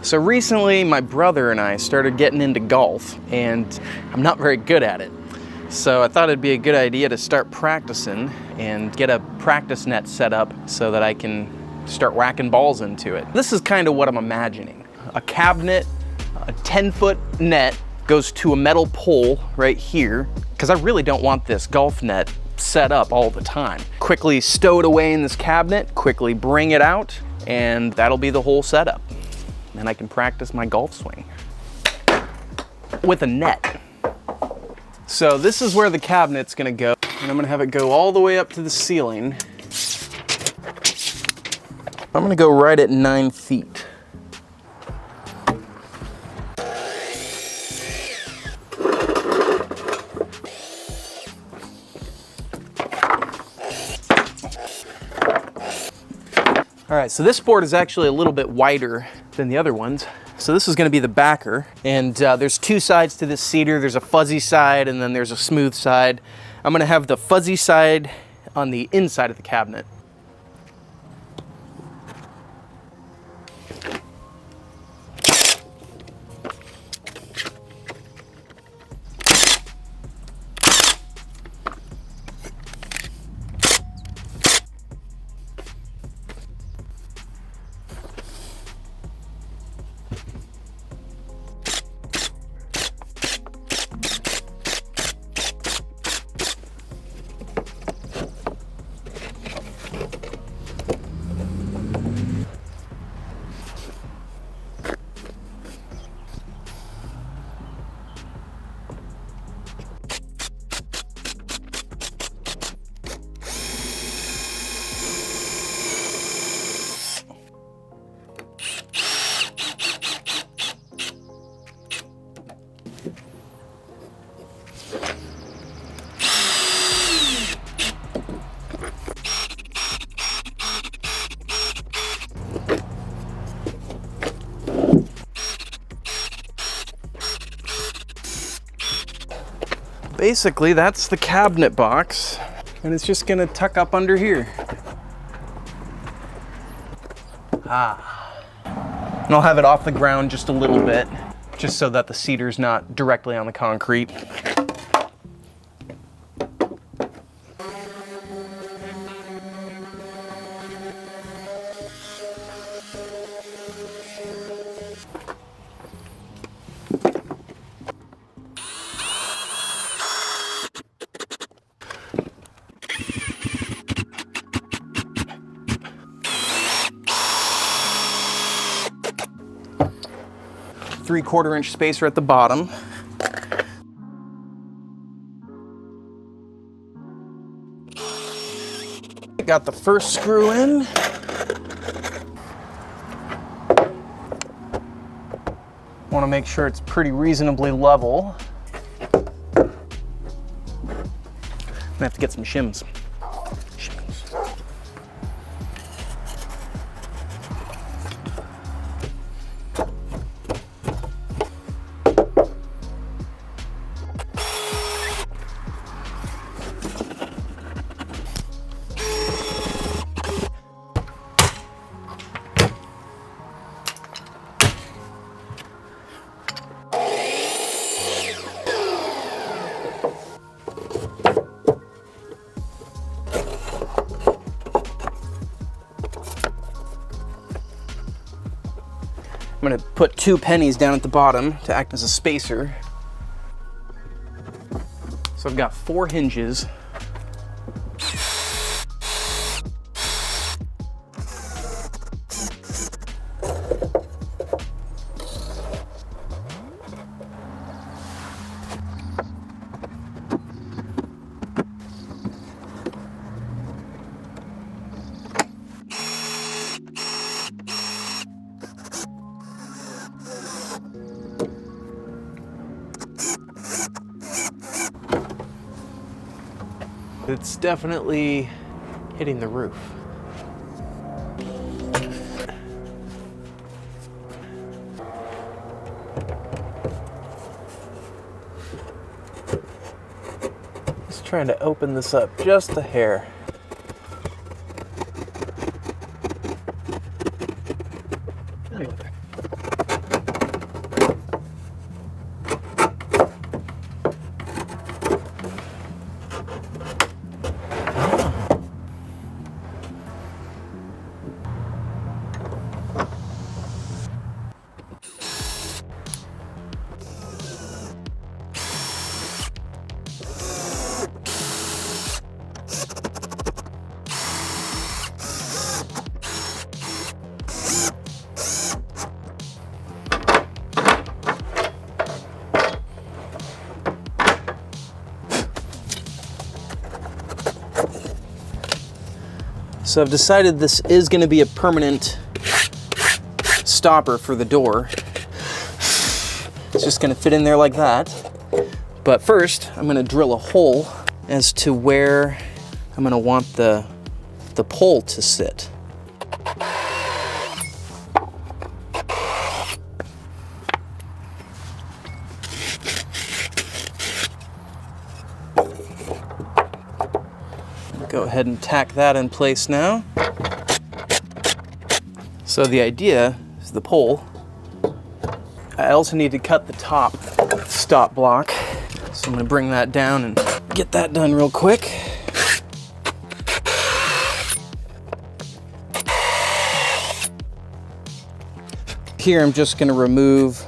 So recently my brother and I started getting into golf, and I'm not very good at it. So I thought it'd be a good idea to start practicing and get a practice net set up so that I can start whacking balls into it. This is kind of what I'm imagining. A cabinet, a 10-foot net goes to a metal pole right here, because I really don't want this golf net set up all the time. Quickly stow it away in this cabinet, quickly bring it out, and that'll be the whole setup. And I can practice my golf swing with a net. So this is where the cabinet's gonna go, and I'm gonna have it go all the way up to the ceiling. I'm gonna go right at 9 feet. All right, so this board is actually a little bit wider than the other ones. So this is gonna be the backer, and there's two sides to this cedar. There's a fuzzy side and then there's a smooth side. I'm gonna have the fuzzy side on the inside of the cabinet. Basically, that's the cabinet box, and it's just gonna tuck up under here. And I'll have it off the ground just a little bit, just so that the cedar's not directly on the concrete. Three-quarter-inch spacer at the bottom. Got the first screw in. Want to make sure it's pretty reasonably level. I'm gonna have to get some shims. I'm gonna put 2 pennies down at the bottom to act as a spacer. So I've got 4 hinges. It's definitely hitting the roof. Just trying to open this up just a hair. So I've decided this is going to be a permanent stopper for the door. It's just going to fit in there like that. But first, I'm going to drill a hole as to where I'm going to want the pole to sit. Go ahead and tack that in place now. So the idea is the pole. I also need to cut the top stop block. So I'm going to bring that down and get that done real quick. Here I'm just going to remove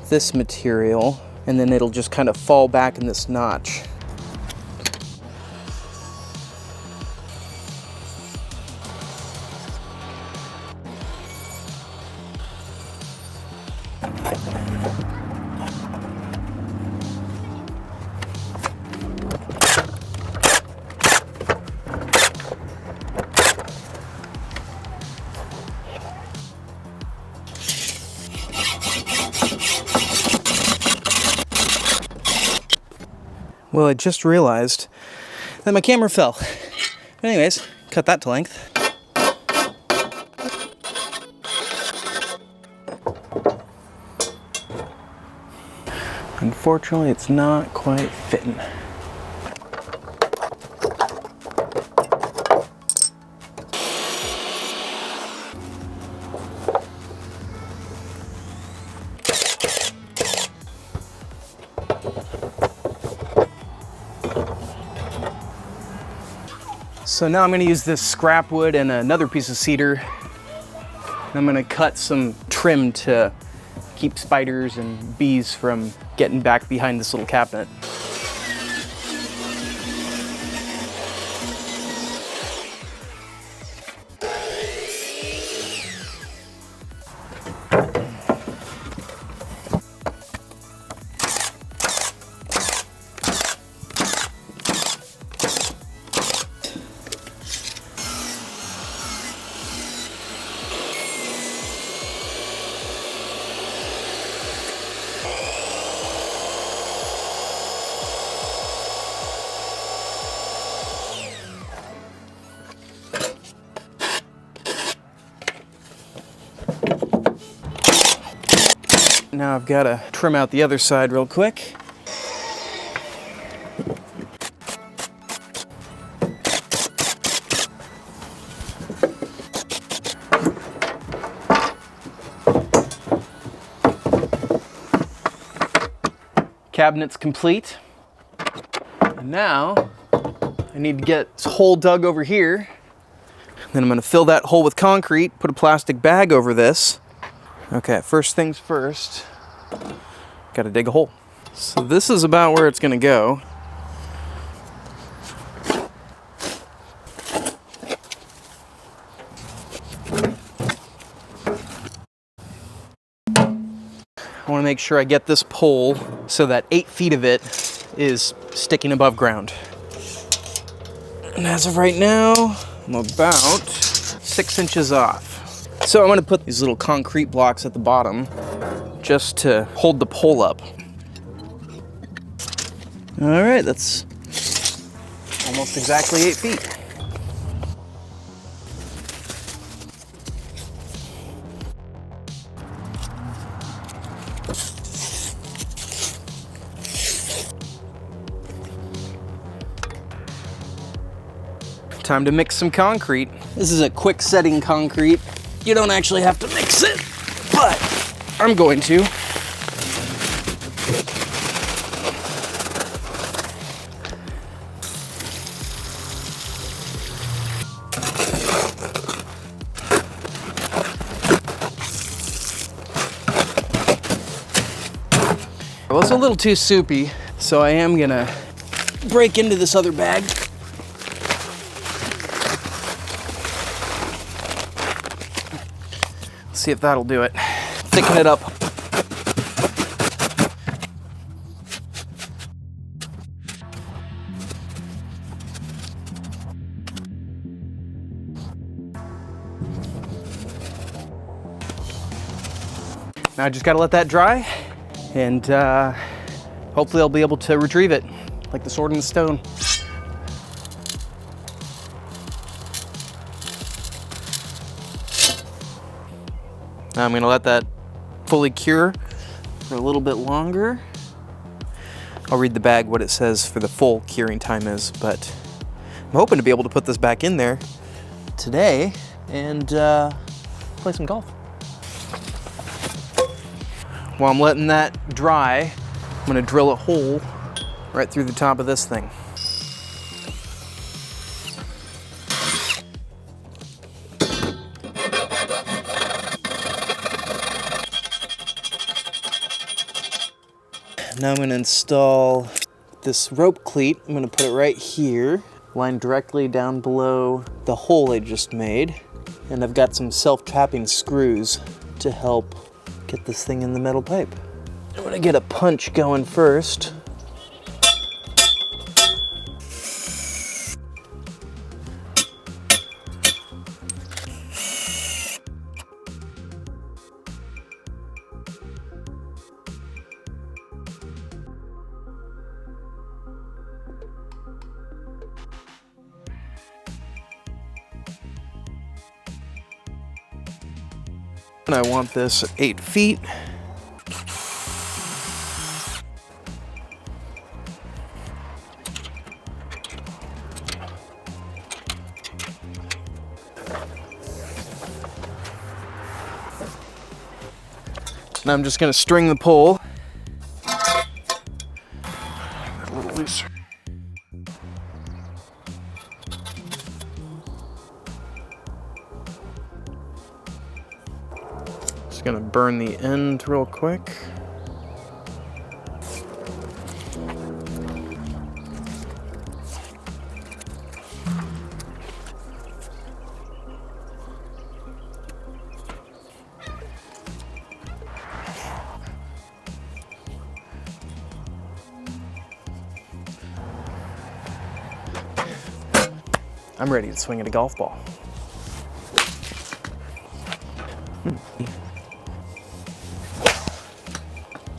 this material, and then it'll just kind of fall back in this notch. Well, I just realized that my camera fell. But anyways, cut that to length. Unfortunately, it's not quite fitting. So now I'm going to use this scrap wood and another piece of cedar. And I'm going to cut some trim to keep spiders and bees from getting back behind this little cabinet. Now I've got to trim out the other side real quick. Cabinet's complete. And now I need to get this hole dug over here. Then I'm going to fill that hole with concrete, put a plastic bag over this. Okay, first things first, gotta dig a hole. So this is about where it's gonna go. I wanna make sure I get this pole so that 8 feet of it is sticking above ground. And as of right now, I'm about 6 inches off. So I'm going to put these little concrete blocks at the bottom just to hold the pole up. All right, that's almost exactly 8 feet. Time to mix some concrete. This is a quick setting concrete. You don't actually have to mix it, but I'm going to. Well, it's a little too soupy, so I am gonna break into this other bag. See if that'll do it. Thicken it up. I just gotta let that dry, and hopefully I'll be able to retrieve it, like the sword in the stone. Now I'm gonna let that fully cure for a little bit longer. I'll read the bag what it says for the full curing time is, but I'm hoping to be able to put this back in there today and play some golf. While I'm letting that dry, I'm gonna drill a hole right through the top of this thing. Now I'm gonna install this rope cleat. I'm gonna put it right here, lined directly down below the hole I just made. And I've got some self-tapping screws to help get this thing in the metal pipe. I'm gonna get a punch going first. And I want this 8 feet. Now I'm just gonna string the pole. A little looser. Just gonna burn the end real quick. I'm ready to swing at a golf ball.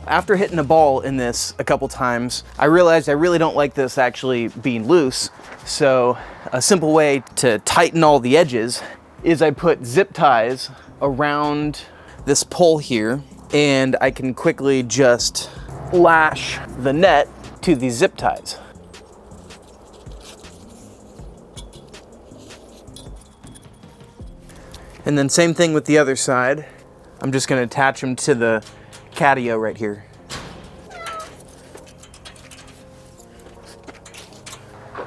After hitting a ball in this a couple times, I realized I really don't like this actually being loose. So a simple way to tighten all the edges is I put zip ties around this pole here, and I can quickly just lash the net to these zip ties. And then same thing with the other side. I'm just gonna attach them to the catio right here.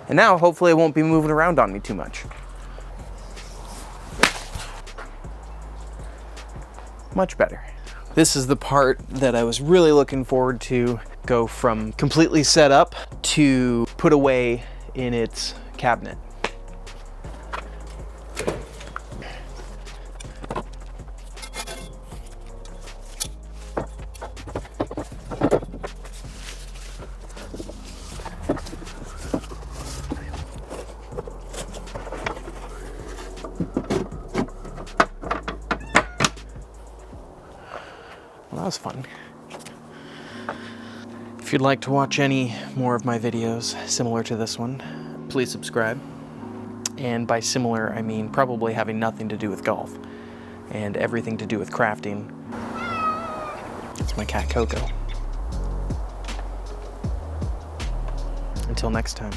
And now hopefully it won't be moving around on me too much. Much better. This is the part that I was really looking forward to go from completely set up to put away in its cabinet. Well, that was fun. If you'd like to watch any more of my videos similar to this one, please subscribe. And by similar, I mean probably having nothing to do with golf and everything to do with crafting. It's my cat Coco. Until next time.